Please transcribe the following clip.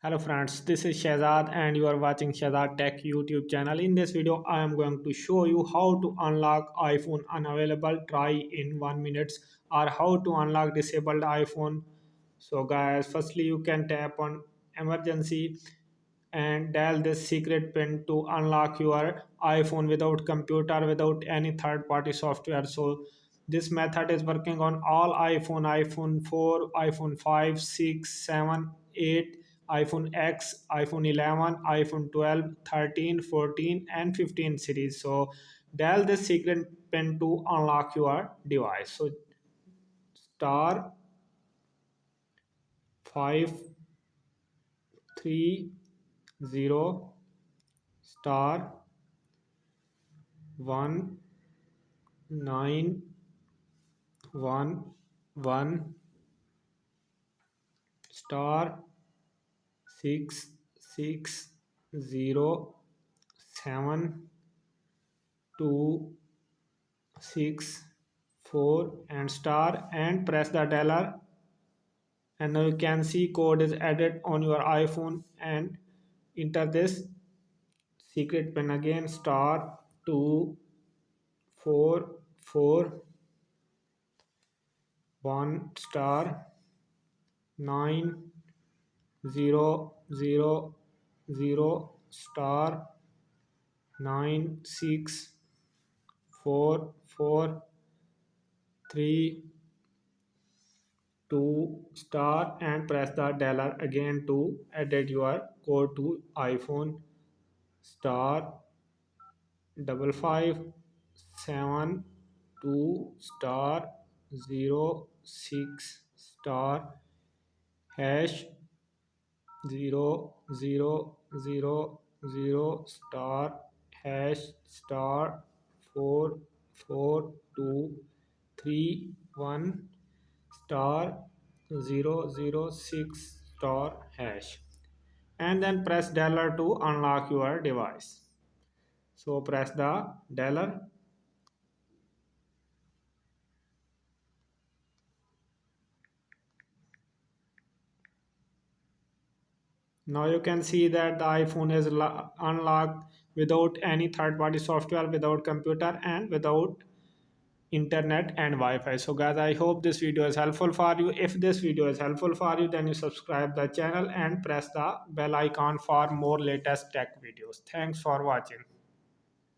Hello friends, this is Shahzad and you are watching Shahzad Tech YouTube channel. In this video, I am going to show you how to unlock iPhone unavailable try in 1 minute or how to unlock disabled iPhone. So guys, firstly you can tap on emergency and dial this secret pin to unlock your iPhone without computer, without any third party software. So this method is working on all iPhone 4, iPhone 5, 6, 7, 8, iPhone X, iPhone 11, iPhone 12, 13, 14 and 15 series. So dial this secret pin to unlock your device. So star 530 star 1911 star 6607 264 and star and press the dollar, and now you can see code is added on your iPhone and enter this secret pin again star 244 1 star 9000 star 9644 3 2 star and press the dollar again to edit your code to iPhone star 5572 star 06 star hash 0000 hash star 4423 1 star 006 star hash, and then press dollar to unlock your device. So press the dollar. Now you can see that the iPhone is unlocked without any third-party software, without computer and without internet and Wi-Fi. So guys, I hope this video is helpful for you. If this video is helpful for you, then you subscribe the channel and press the bell icon for more latest tech videos. Thanks for watching.